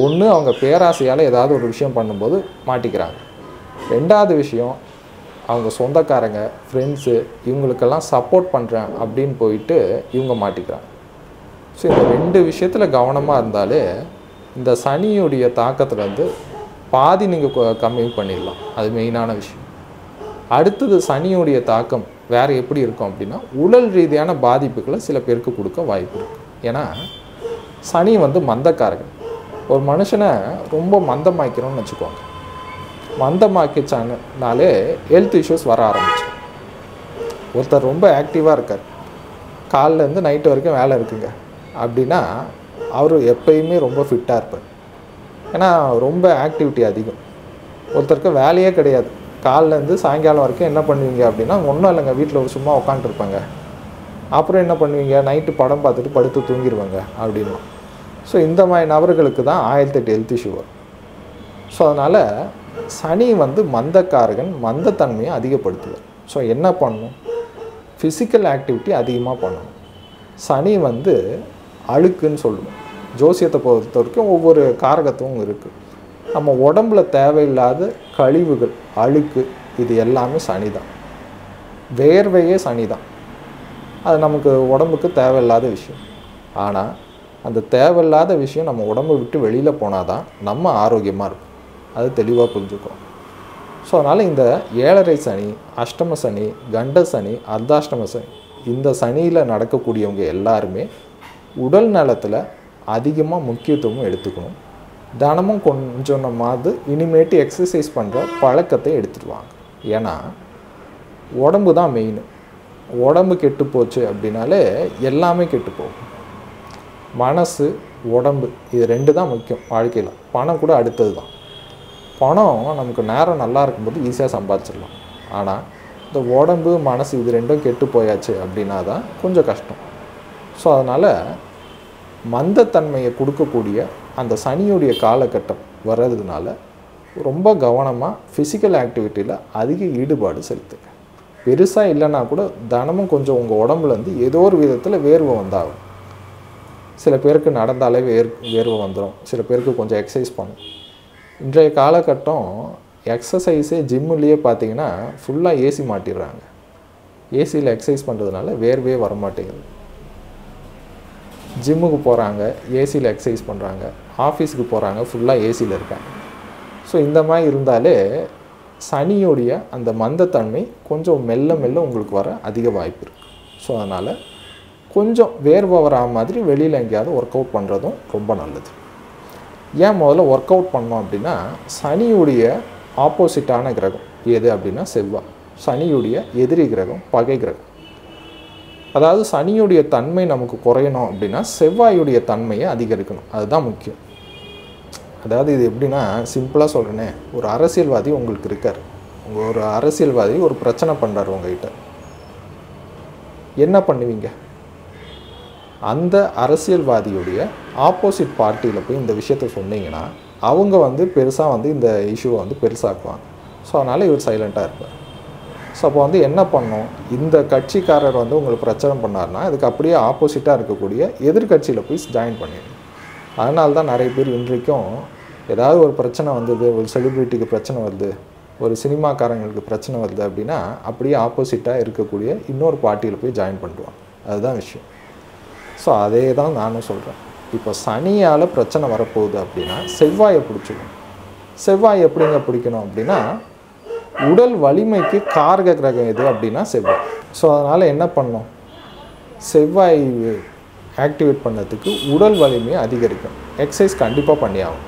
ஒன்று, அவங்க பேராசையால் ஏதாவது ஒரு விஷயம் பண்ணும்போது மாட்டிக்கிறாங்க. 2வது விஷயம், அவங்க சொந்தக்காரங்க, ஃப்ரெண்ட்ஸு இவங்களுக்கெல்லாம் சப்போர்ட் பண்ணுறேன் அப்படின்னு போயிட்டு இவங்க மாட்டிக்கிறாங்க. ஸோ இந்த 2 விஷயத்தில் கவனமாக இருந்தாலே இந்த சனியுடைய தாக்கத்துலேருந்து பாதி நீங்கள் கம்மி பண்ணிடலாம். அது மெயினான விஷயம். அடுத்தது, சனியுடைய தாக்கம் வேறு எப்படி இருக்கும் அப்படின்னா உடல் ரீதியான பாதிப்புகளை சில பேருக்கு கொடுக்க வாய்ப்பு இருக்குது. ஏன்னா சனி மந்தக்காரர்கள். ஒரு மனுஷனை ரொம்ப மந்தமாக்கிறோன்னு வச்சுக்கோங்க. மந்தமாக்கிச்சானாலே ஹெல்த் இஷ்யூஸ் வர ஆரம்பிச்சு. ஒருத்தர் ரொம்ப ஆக்டிவாக இருக்கார், காலைலேருந்து நைட்டு வரைக்கும் வேலை இருக்குங்க அப்படின்னா அவர் எப்பயுமே ரொம்ப ஃபிட்டாக இருப்பார். ஏன்னா ரொம்ப ஆக்டிவிட்டி அதிகம். ஒருத்தருக்கு வேலையே கிடையாது, காலிலேருந்து சாயங்காலம் வரைக்கும் என்ன பண்ணுவீங்க அப்படின்னா ஒன்றும் இல்லைங்க, வீட்டில் சும்மா உட்காந்துருப்பாங்க. அப்புறம் என்ன பண்ணுவீங்க, நைட்டு படம் பார்த்துட்டு படுத்து தூங்கிடுவாங்க அப்படின்னு. ஸோ இந்த மாதிரி நபர்களுக்கு தான் 1008 ஹெல்த் இஷ்யூ வரும். ஸோ அதனால் சனி மந்தக்காரகன், மந்தத்தன்மையை அதிகப்படுத்துவார். ஸோ என்ன பண்ணணும், ஃபிசிக்கல் ஆக்டிவிட்டி அதிகமாக பண்ணணும். சனி அழுக்குன்னு சொல்லுவோம். ஜோசியத்தை பொறுத்த வரைக்கும் ஒவ்வொரு காரகத்துவம் இருக்குது. நம்ம உடம்புல தேவையில்லாத கழிவுகள், அழுக்கு, இது எல்லாமே சனி தான். வேர்வையே சனி தான். அது நமக்கு உடம்புக்கு தேவையில்லாத விஷயம். ஆனால் அந்த தேவையில்லாத விஷயம் நம்ம உடம்பை விட்டு வெளியில் போனால் தான் நம்ம ஆரோக்கியமாக இருக்கும். அது தெளிவாக புரிஞ்சுக்கும். ஸோ அதனால் இந்த 7.5 சனி, அஷ்டம சனி, கண்ட சனி, அர்த்தாஷ்டம சனி, இந்த சனியில் நடக்கக்கூடியவங்க எல்லாருமே உடல் நலத்தில் அதிகமாக முக்கியத்துவம் எடுத்துக்கணும். தினமும் கொஞ்சமாவது இனிமேட்டு எக்ஸசைஸ் பண்ணுற பழக்கத்தை எடுத்துடுவாங்க. ஏன்னா உடம்பு தான் மெயின். உடம்பு கெட்டு போச்சு அப்படின்னாலே எல்லாமே கெட்டு போகும். மனசு, உடம்பு, இது 2 தான் முக்கியம் வாழ்க்கையில். பணம் கூட அடுத்தது தான். பணம் நமக்கு நேரம் நல்லா இருக்கும்போது ஈஸியாக சம்பாதிச்சிடலாம். ஆனால் இந்த உடம்பு, மனசு, இது 2ம் கெட்டு போயாச்சு அப்படின்னா தான் கொஞ்சம் கஷ்டம். ஸோ அதனால் மந்தத்தன்மையை கொடுக்கக்கூடிய அந்த சனியுடைய காலகட்டம் வர்றதுனால ரொம்ப கவனமாக ஃபிசிக்கல் ஆக்டிவிட்டியில் அதிக ஈடுபாடு செலுத்துங்க. பெருசாக இல்லைன்னா கூட தினமும் கொஞ்சம் உங்கள் உடம்புலேருந்து ஏதோ ஒரு விதத்தில் வேர்வை வந்தாகும். சில பேருக்கு நடந்தாலே வேர்வை வந்துடும். சில பேருக்கு கொஞ்சம் எக்ஸசைஸ் பண்ணும். இன்றைய காலகட்டம் எக்ஸசைஸே ஜிம்முலேயே பார்த்தீங்கன்னா ஃபுல்லாக ஏசி மாட்டிடுறாங்க. ஏசியில் எக்ஸசைஸ் பண்ணுறதுனால வேர்வே வரமாட்டேங்குது. ஜிம்முக்கு போகிறாங்க, ஏசியில் எக்ஸசைஸ் பண்ணுறாங்க. ஆஃபீஸுக்கு போகிறாங்க, ஃபுல்லாக ஏசியில் இருக்காங்க. ஸோ இந்த மாதிரி இருந்தாலே சனியுடைய அந்த மந்தத்தன்மை கொஞ்சம் மெல்ல மெல்ல உங்களுக்கு வர அதிக வாய்ப்பு இருக்குது. ஸோ அதனால் கொஞ்சம் வேர்வை வரா மாதிரி வெளியில் எங்கேயாவது ஒர்க் அவுட் பண்ணுறதும் ரொம்ப நல்லது. ஏன் முதல்ல ஒர்க் அவுட் பண்ணோம் அப்படின்னா சனியுடைய ஆப்போசிட்டான கிரகம் எது அப்படின்னா செவ்வாய். சனியுடைய எதிரி கிரகம், பகை கிரகம். அதாவது சனியுடைய தன்மை நமக்கு குறையணும் அப்படின்னா செவ்வாயுடைய தன்மையை அதிகரிக்கணும். அதுதான் முக்கியம். அதாவது இது எப்படின்னா சிம்பிளாக சொல்கிறேனே, ஒரு அரசியல்வாதி உங்களுக்கு இருக்கார். ஒரு அரசியல்வாதி ஒரு பிரச்சனை பண்ணுறாரு உங்ககிட்ட, என்ன பண்ணுவீங்க? அந்த அரசியல்வாதியுடைய ஆப்போசிட் பார்ட்டியில் போய் இந்த விஷயத்த சொன்னீங்கன்னா அவங்க பெருசாக இந்த இஷ்யூவை பெருசாக்குவாங்க. ஸோ அதனால் இவர் சைலண்ட்டாக இருப்பார். ஸோ அப்போ என்ன பண்ணணும், இந்த கட்சிக்காரர் உங்களுக்கு பிரச்சனை பண்ணார்னா அதுக்கு அப்படியே ஆப்போசிட்டாக இருக்கக்கூடிய எதிர்கட்சியில் போய் ஜாயின் பண்ணிடணும். அதனால தான் நிறைய பேர் இன்றைக்கும் ஏதாவது ஒரு பிரச்சனை வந்தது, ஒரு செலிப்ரிட்டிக்கு பிரச்சனை வருது, ஒரு சினிமாக்காரங்களுக்கு பிரச்சனை வருது அப்படின்னா அப்படியே ஆப்போசிட்டாக இருக்கக்கூடிய இன்னொரு பார்ட்டியில் போய் ஜாயின் பண்ணுவாங்க. அதுதான் விஷயம். ஸோ அதே தான் நானும் சொல்கிறேன். இப்போ சனியால் பிரச்சனை வரப்போகுது அப்படின்னா செவ்வாயை பிடிச்சிக்கணும். செவ்வாய் எப்படிங்க பிடிக்கணும் அப்படின்னா உடல் வலிமைக்கு காரக கிரகம் எது அப்படின்னா செவ்வாய். ஸோ அதனால் என்ன பண்ணணும், செவ்வாய் ஆக்டிவேட் பண்ணதுக்கு உடல் வலிமையை அதிகரிக்கும். எக்ஸசைஸ் கண்டிப்பாக பண்ணியாகும்.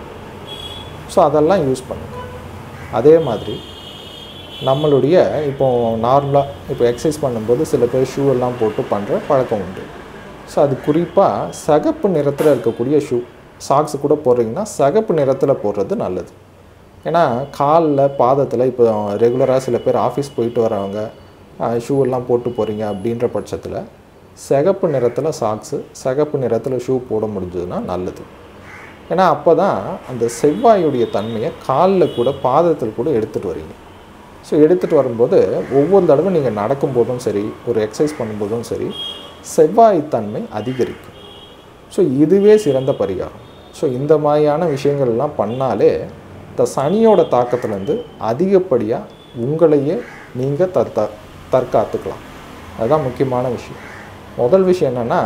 ஸோ அதெல்லாம் யூஸ் பண்ணுங்க. அதே மாதிரி நம்மளுடைய இப்போது நார்மலாக இப்போ எக்ஸசைஸ் பண்ணும்போது சில பேர் ஷூ எல்லாம் போட்டு பண்ணுற பழக்கம் உண்டு. ஸோ அது குறிப்பாக சகப்பு நிறத்தில் இருக்கக்கூடிய ஷூ, சாக்ஸு கூட போடுறீங்கன்னா சகப்பு நிறத்தில் போடுறது நல்லது. ஏன்னா காலில், பாதத்தில் இப்போ ரெகுலராக சில பேர் ஆஃபீஸ் போயிட்டு வரவங்க ஷூ எல்லாம் போட்டு போகிறீங்க அப்படின்ற பட்சத்தில் சிகப்பு நிறத்தில் சாக்ஸு, சிகப்பு நிறத்தில் ஷூ போட முடிஞ்சதுன்னா நல்லது. ஏன்னா அப்போ தான் அந்த செவ்வாயுடைய தன்மையை காலில் கூட பாதத்தில் கூட எடுத்துகிட்டு வரீங்க. ஸோ எடுத்துகிட்டு வரும்போது ஒவ்வொரு தடவை நீங்கள் நடக்கும்போதும் சரி, ஒரு எக்ஸசைஸ் பண்ணும்போதும் சரி, செவ்வாய்த்தன்மை அதிகரிக்கும். ஸோ இதுவே சிறந்த பரிகாரம். ஸோ இந்த மாதிரியான விஷயங்கள்லாம் பண்ணாலே இந்த சனியோட தாக்கத்துலேருந்து அதிகப்படியாக உங்களையே நீங்கள் தற்காத்துக்கலாம். அதுதான் முக்கியமான விஷயம். முதல் விஷயம் என்னென்னா,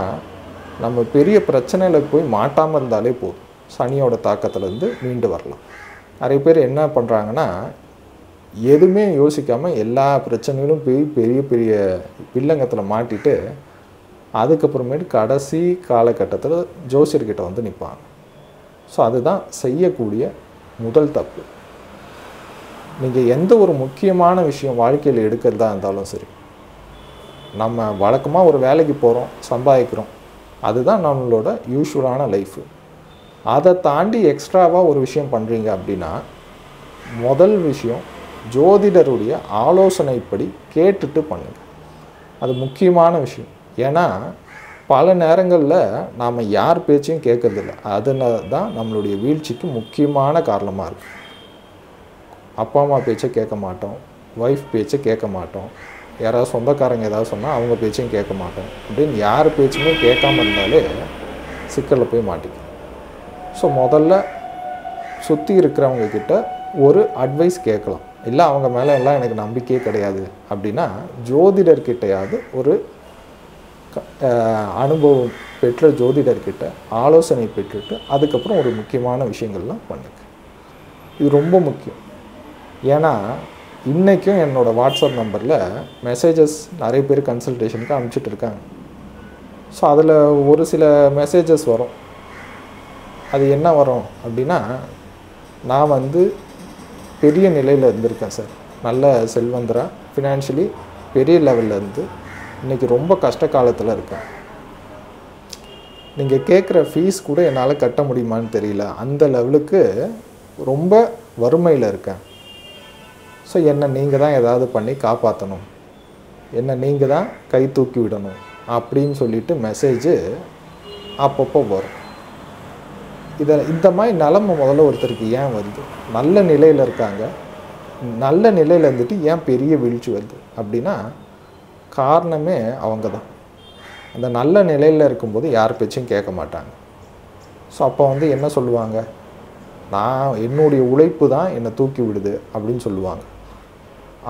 நம்ம பெரிய பிரச்சனையில் போய் மாட்டாமல் இருந்தாலே போதும், சனியோட தாக்கத்துலேருந்து மீண்டு வரலாம். நிறைய பேர் என்ன பண்ணுறாங்கன்னா, எதுவுமே யோசிக்காமல் எல்லா பிரச்சனைகளும் போய் பெரிய பெரிய வில்லங்கத்தில் மாட்டிட்டு அதுக்கப்புறமேட்டு கடைசி காலகட்டத்தில் ஜோசியர்கிட்ட வந்து நிற்பாங்க. ஸோ அதுதான் செய்யக்கூடிய முதல் தப்பு. நீங்கள் எந்த ஒரு முக்கியமான விஷயம் வாழ்க்கையில் எடுக்கிறதா இருந்தாலும் சரி, நம்ம வழக்கமாக ஒரு வேலைக்கு போகிறோம், சம்பாதிக்கிறோம், அதுதான் நம்மளோட யூஷுவலான லைஃபு. அதை தாண்டி எக்ஸ்ட்ராவாக ஒரு விஷயம் பண்ணுறீங்க அப்படின்னா, முதல் விஷயம் ஜோதிடருடைய ஆலோசனைப்படி கேட்டுட்டு பண்ணுங்கள். அது முக்கியமான விஷயம். ஏன்னா பல நேரங்களில் நாம் யார் பேச்சையும் கேட்கறதில்ல. அதனால தான் நம்மளுடைய வீழ்ச்சிக்கு முக்கியமான காரணமாக இருக்குது. அப்பா அம்மா பேச்சை கேட்க மாட்டோம், ஒய்ஃப் பேச்சை கேட்க மாட்டோம், யாராவது சொந்தக்காரங்க ஏதாவது சொன்னால் அவங்க பேச்சையும் கேட்க மாட்டோம். அப்படின்னு யார் பேச்சுமே கேட்காம இருந்தாலே சிக்கலில் போய் மாட்டிக்கும். ஸோ முதல்ல சுற்றி இருக்கிறவங்கக்கிட்ட ஒரு அட்வைஸ் கேட்கலாம். இல்லை அவங்க மேலே எல்லாம் எனக்கு நம்பிக்கையே கிடையாது அப்படின்னா, ஜோதிடர்கிட்டையாவது ஒரு அனுபவம் பெற்ற ஜோதிடர்கிட்ட ஆலோசனை பெற்றுட்டு அதுக்கப்புறம் ஒரு முக்கியமான விஷயங்கள்லாம் பண்ணுங்க. இது ரொம்ப முக்கியம். ஏன்னா இன்றைக்கும் என்னோடய வாட்ஸ்அப் நம்பரில் மெசேஜஸ் நிறைய பேர் கன்சல்டேஷனுக்கு அனுப்பிச்சிட்டு இருக்காங்க. ஸோ அதில் ஒரு சில மெசேஜஸ் வரும். அது என்ன வரும் அப்படின்னா, நான் வந்து பெரிய நிலையில் இருந்திருக்கேன் சார், நல்ல செல்வந்தராக ஃபினான்ஷியலி பெரிய லெவலில் இருந்து இன்றைக்கி ரொம்ப கஷ்ட காலத்தில் இருக்கேன். நீங்கள் கேட்குற ஃபீஸ் கூட என்னால் கட்ட முடியுமான்னு தெரியல, அந்த லெவலுக்கு ரொம்ப வறுமையில் இருக்கேன். ஸோ என்னை நீங்கள் தான் ஏதாவது பண்ணி காப்பாற்றணும், என்னை நீங்கள் தான் கை தூக்கி விடணும் அப்படின்னு சொல்லிட்டு மெசேஜு அப்பப்போ வரும். இந்த மாதிரி நிலமை முதல்ல ஒருத்தருக்கு ஏன் வருது? நல்ல நிலையில் இருக்காங்க, நல்ல நிலையில் இருந்துட்டு ஏன் பெரிய வீழ்ச்சி வருது அப்படின்னா, காரணமே அவங்க தான். அந்த நல்ல நிலையில் இருக்கும்போது யார் பேச்சையும் கேட்க மாட்டாங்க. ஸோ அப்போ வந்து என்ன சொல்லுவாங்க, என்னுடைய உழைப்பு தான் என்னை தூக்கி விடுது அப்படின்னு சொல்லுவாங்க.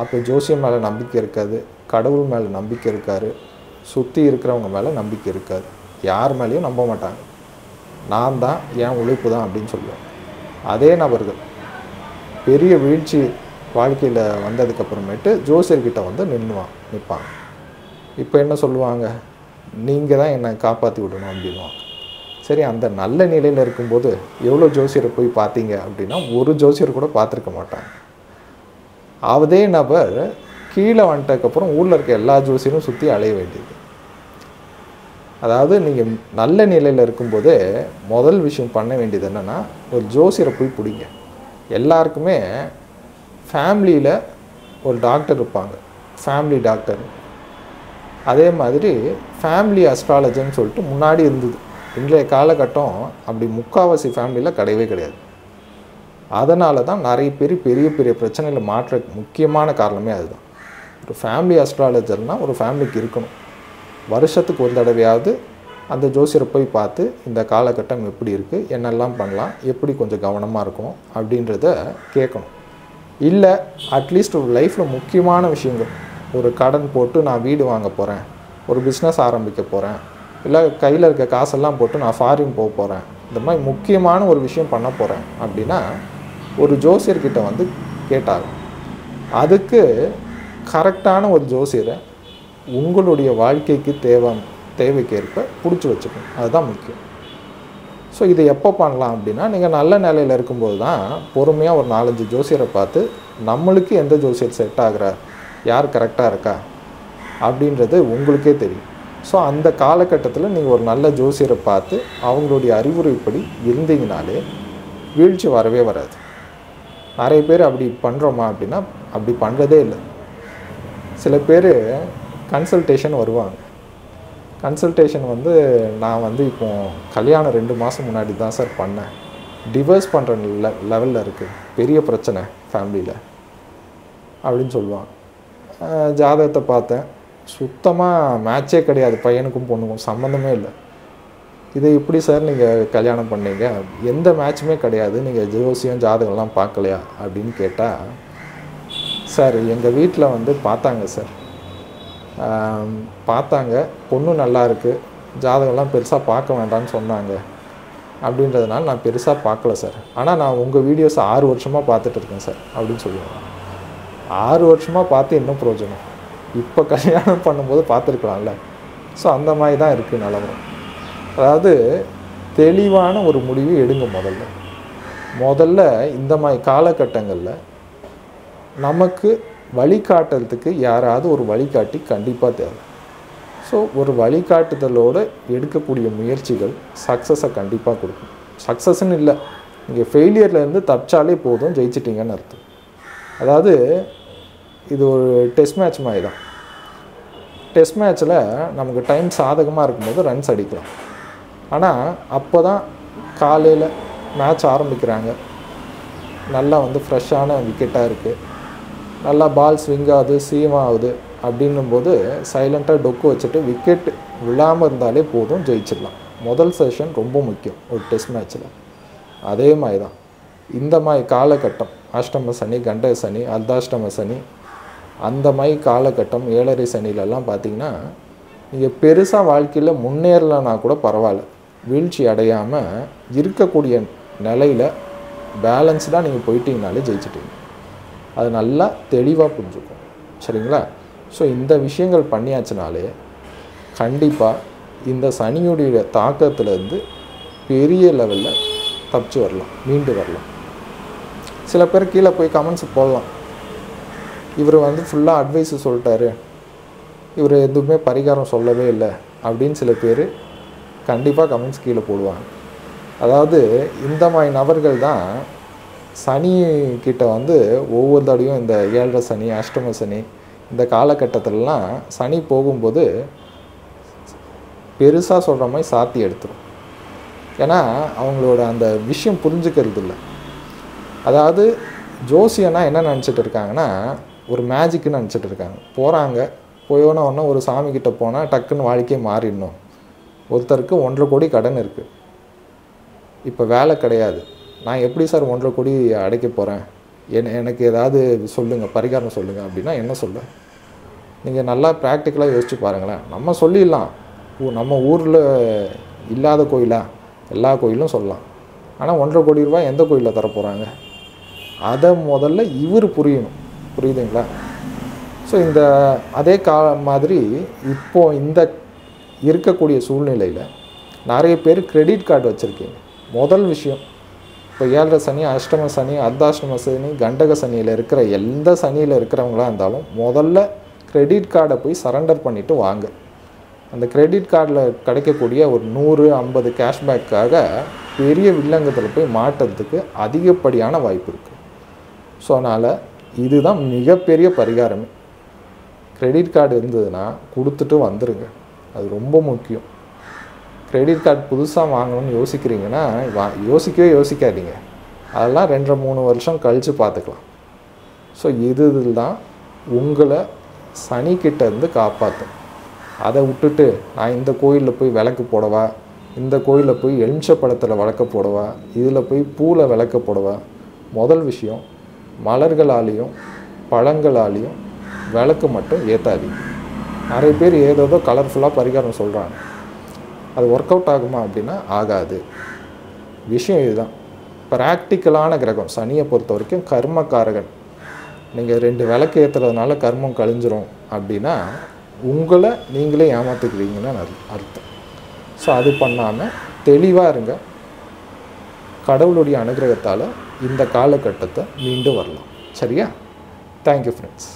அப்போ ஜோசியம் மேலே நம்பிக்கை இருக்காது, கடவுள் மேலே நம்பிக்கை இருக்காது, சுற்றி இருக்கிறவங்க மேலே நம்பிக்கை இருக்காது, யார் மேலேயும் நம்ப மாட்டாங்க. நான் தான், என் உழைப்பு தான் அப்படின்னு சொல்லுவாங்க. அதே நபர்கள் பெரிய வீழ்ச்சி வாழ்க்கையில் வந்ததுக்கப்புறமேட்டு ஜோசியர்கிட்ட வந்து நிற்பாங்க. இப்போ என்ன சொல்லுவாங்க, நீங்கள் தான் என்னை காப்பாற்றி விடணும் அப்படின்வாங்க. சரி, அந்த நல்ல நிலையில் இருக்கும்போது எவ்வளோ ஜோசியரை போய் பார்த்தீங்க அப்படின்னா, ஒரு ஜோசியர் கூட பார்த்துருக்க மாட்டாங்க. அதே நபர் கீழே வந்துட்டதுக்கப்புறம் ஊரில் இருக்க எல்லா ஜோசியரும் சுற்றி அலைய வேண்டியது. அதாவது நீங்கள் நல்ல நிலையில் இருக்கும்போதே முதல் விஷயம் பண்ண வேண்டியது என்னென்னா, ஒரு ஜோசியரை போய் பிடிங்க. எல்லாருக்குமே ஃபேமிலியில் ஒரு டாக்டர் இருப்பாங்க, ஃபேமிலி டாக்டர். அதே மாதிரி ஃபேமிலி அஸ்ட்ராலஜர்னு சொல்லிட்டு முன்னாடி இருந்தது. இன்றைய காலகட்டம் அப்படி முக்கால்வாசி ஃபேமிலியில் கிடையவே கிடையாது. அதனால தான் நிறைய பேர் பெரிய பெரிய பிரச்சனையில் மாற்ற முக்கியமான காரணமே அதுதான். ஒரு ஃபேமிலி அஸ்ட்ராலஜர்னால் ஒரு ஃபேமிலிக்கு இருக்கணும். வருஷத்துக்கு ஒரு தடவையாவது அந்த ஜோசியரை போய் பார்த்து இந்த காலகட்டம் எப்படி இருக்குது, என்னெல்லாம் பண்ணலாம், எப்படி கொஞ்சம் கவனமாக இருக்கும் அப்படின்றத கேட்கணும். இல்லை அட்லீஸ்ட் ஒரு லைஃப்பில் முக்கியமான விஷயங்கள், ஒரு கடன் போட்டு நான் வீடு வாங்க போகிறேன், ஒரு பிஸ்னஸ் ஆரம்பிக்க போகிறேன், இல்லை கையில் இருக்க காசெல்லாம் போட்டு நான் ஃபாரின் போக போகிறேன், இந்த மாதிரி முக்கியமான ஒரு விஷயம் பண்ண போகிறேன் அப்படின்னா ஒரு ஜோசியர்கிட்ட வந்து கேட்டாகும். அதுக்கு கரெக்டான ஒரு ஜோசியரை உங்களுடைய வாழ்க்கைக்கு தேவைக்கேற்ப பிடிச்சி வச்சுக்கணும். அதுதான் முக்கியம். ஸோ இதை எப்போ பண்ணலாம் அப்படின்னா, நீங்கள் நல்ல நிலையில் இருக்கும்போது தான் பொறுமையாக ஒரு 4-5 ஜோசியரை பார்த்து நம்மளுக்கு எந்த ஜோசியர் செட் ஆகிறார், யார் கரெக்டாக இருக்கா அப்படின்றது உங்களுக்கே தெரியும். ஸோ அந்த காலகட்டத்தில் நீங்கள் ஒரு நல்ல ஜோசியரை பார்த்து அவங்களுடைய அறிவுரைப்படி இருந்தீங்கனாலே வீழ்ச்சி வரவே வராது. நிறைய பேர் அப்படி பண்ணுறோமா அப்படின்னா அப்படி பண்ணுறதே இல்லை. சில பேர் கன்சல்டேஷன் வருவாங்க. கன்சல்டேஷன் வந்து நான் வந்து இப்போது கல்யாணம் 2 மாதம் முன்னாடி தான் சார் பண்ணேன், டிவோர்ஸ் பண்ணுற லெவலில் இருக்குது, பெரிய பிரச்சனை ஃபேமிலியில், அப்படின்னு சொல்லுவாங்க. ஜாதகத்தை பார்த்தேன், சுத்தமாக மேட்சே கிடையாது, பையனுக்கும் பொண்ணுக்கும் சம்மந்தமே இல்லை. இதை எப்படி சார் நீங்கள் கல்யாணம் பண்ணீங்க? எந்த மேட்சுமே கிடையாது, நீங்கள் ஜோசியம் ஜாதகம்லாம் பார்க்கலையா அப்படின்னு கேட்டால், சார் எங்கள் வீட்டில் வந்து பார்த்தாங்க சார், பார்த்தாங்க, பொண்ணு நல்லா இருக்குது, ஜாதகம்லாம் பெருசாக பார்க்க வேண்டாம்னு சொன்னாங்க, அப்படின்றதுனால நான் பெருசாக பார்க்கல சார். ஆனால் நான் உங்கள் வீடியோஸ் 6 வருஷமாக பார்த்துட்டு இருக்கேன் சார் அப்படின்னு சொல்லுவாங்க. 6 வருஷமாக பார்த்து இன்னும் பிரயோஜனம், இப்போ கல்யாணம் பண்ணும்போது பார்த்துருக்கலாம்ல. ஸோ அந்த மாதிரி தான் இருக்குது நிலவரம். அதாவது தெளிவான ஒரு முடிவு எடுங்க. முதல்ல இந்த மாதிரி காலகட்டங்களில் நமக்கு வழிகாட்டுறதுக்கு யாராவது ஒரு வழிகாட்டி கண்டிப்பாக தேவை. ஸோ ஒரு வழிகாட்டுதலோடு எடுக்கக்கூடிய முயற்சிகள் சக்ஸஸை கண்டிப்பாக கொடுக்கும். சக்ஸஸ்ன்னு இல்லை, நீங்கள் ஃபெயிலியர்லேருந்து தப்பிச்சாலே போதும், ஜெயிச்சிட்டிங்கன்னு அர்த்தம். அதாவது இது ஒரு டெஸ்ட் மேட்ச் மாதிரி தான். டெஸ்ட் மேட்ச்சில் நமக்கு டைம் சாதகமாக இருக்கும்போது ரன்ஸ் அடிக்கலாம். ஆனால் அப்போ தான் காலையில் மேட்ச் ஆரம்பிக்கிறாங்க, நல்லா வந்து ஃப்ரெஷ்ஷான விக்கெட்டாக இருக்குது, நல்லா பால் ஸ்விங் ஆகுது, சீம் ஆகுது அப்படின்னும்போது சைலண்ட்டாக டொக்கு வச்சுட்டு விக்கெட் விழாமல் இருந்தாலே போதும், ஜெயிச்சிடலாம். முதல் செஷன் ரொம்ப முக்கியம் ஒரு டெஸ்ட் மேட்ச்சில். அதே மாதிரி தான் இந்த மாதிரி காலகட்டம், அஷ்டம சனி, கண்டக சனி, அர்த்தாஷ்டம சனி, அந்த மாதிரி காலகட்டம், 7.5 சனிலெல்லாம் பார்த்திங்கன்னா நீங்கள் பெருசாக வாழ்க்கையில் முன்னேறலைன்னா கூட பரவாயில்ல, வீழ்ச்சி அடையாமல் இருக்கக்கூடிய நிலையில் பேலன்ஸ்டாக நீங்கள் போயிட்டீங்கனாலே ஜெயிச்சிட்டீங்க. அது நல்லா தெளிவாக புரிஞ்சுக்கும். சரிங்களா? ஸோ இந்த விஷயங்கள் பண்ணியாச்சுனாலே கண்டிப்பாக இந்த சனியுடைய தாக்கத்துலேருந்து பெரிய லெவலில் தப்பிச்சு வரலாம், மீண்டு வரலாம். சில பேர் கீழே போய் கமெண்ட்ஸ் போடலாம், இவர் வந்து ஃபுல்லாக அட்வைஸு சொல்லிட்டாரு, இவர் எதுவுமே பரிகாரம் சொல்லவே இல்லை அப்படின்னு சில பேர் கண்டிப்பாக கமெண்ட்ஸ் கீழே போடுவாங்க. அதாவது இந்த மாதிரி நபர்கள் தான் சனி கிட்ட வந்து ஒவ்வொரு தடையும் இந்த 7.5 சனி, அஷ்டம சனி, இந்த காலகட்டத்திலலாம் சனி போகும்போது பெருசாக சொல்கிற மாதிரி சாத்தி எடுத்துரும். ஏன்னா அவங்களோட அந்த விஷயம் புரிஞ்சுக்கிறது இல்லை. அதாவது ஜோசியன்னா என்ன நினச்சிட்டு இருக்காங்கன்னா, ஒரு மேஜிக்குன்னு நினச்சிட்டு இருக்காங்க. போகிறாங்க, போயோன்னா ஒன்று ஒரு சாமிக்கிட்ட போனால் டக்குன்னு வாழ்க்கையை மாறிடணும். ஒருத்தருக்கு 1.5 கோடி கடன் இருக்குது, இப்போ வேலை கிடையாது, நான் எப்படி சார் 1.5 கோடி அடைக்க போகிறேன், எனக்கு ஏதாவது சொல்லுங்கள், பரிகாரம் சொல்லுங்கள் அப்படின்னா என்ன சொல்ல? நீங்கள் நல்லா ப்ராக்டிக்கலாக யோசிச்சு பாருங்களேன். நம்ம சொல்லிடலாம், நம்ம ஊரில் இல்லாத கோயிலா, எல்லா கோயிலும் சொல்லலாம். ஆனால் 1.5 கோடி ரூபாய் எந்த கோயிலில் தரப்போகிறாங்க? அதை முதல்ல இவர் புரியணும். புரியுதுங்களா? ஸோ இந்த அதே மாதிரி இப்போது இந்த இருக்கக்கூடிய சூழ்நிலையில் நிறைய பேர் கிரெடிட் கார்டு வச்சுருக்கீங்க. முதல் விஷயம், இப்போ 7.5 சனி, அஷ்டம சனி, அர்த்தாஷ்டம சனி, கண்டக சனியில் இருக்கிற எந்த சனியில் இருக்கிறவங்களாக இருந்தாலும் முதல்ல கிரெடிட் கார்டை போய் சரண்டர் பண்ணிவிட்டு வாங்க. அந்த கிரெடிட் கார்டில் கிடைக்கக்கூடிய ஒரு 100, 50 கேஷ்பேக்காக பெரிய வில்லங்கத்தில் போய் மாட்டுறதுக்கு அதிகப்படியான வாய்ப்பு இருக்குது. ஸோ அதனால் இதுதான் மிகப்பெரிய பரிகாரமே. கிரெடிட் கார்டு இருந்ததுன்னா கொடுத்துட்டு வந்துடுங்க, அது ரொம்ப முக்கியம். கிரெடிட் கார்டு புதுசாக வாங்கணும்னு யோசிக்கிறீங்கன்னா யோசிக்கவே யோசிக்காதீங்க, அதெல்லாம் 2-3 வருஷம் கழித்து பார்த்துக்கலாம். ஸோ இதுதான் உங்களை சனிக்கிட்டேருந்து காப்பாற்றும். அதை விட்டுட்டு நான் இந்த கோயிலில் போய் விளக்கு போடவா, இந்த கோயிலில் போய் எலுமிச்சப்பழத்தில் விளக்க போடவா, இதில் போய் பூவில் விளக்க போடவா? முதல் விஷயம், மலர்களாலேயும் பழங்களாலேயும் விளக்கு மட்டும் ஏற்றாதீங்க. நிறைய பேர் ஏதோ கலர்ஃபுல்லாக பரிகாரம் சொல்கிறாங்க, அது ஒர்க் அவுட் ஆகுமா அப்படின்னா ஆகாது. விஷயம் இதுதான். ப்ராக்டிக்கலான கிரகம் சனியை பொறுத்த வரைக்கும் கர்மக்காரகன். நீங்கள் 2 விளக்கு ஏற்றுறதுனால கர்மம் கழிஞ்சிரும் அப்படின்னா உங்களை நீங்களே ஏமாற்றுக்கிறீங்கன்னு அர்த்தம். ஸோ அது பண்ணாமல் தெளிவாக இருங்க. கடவுளுடைய அனுகிரகத்தால் இந்த காலகட்டத்தை மீண்டும் வரலாம். சரியா? Thank you friends.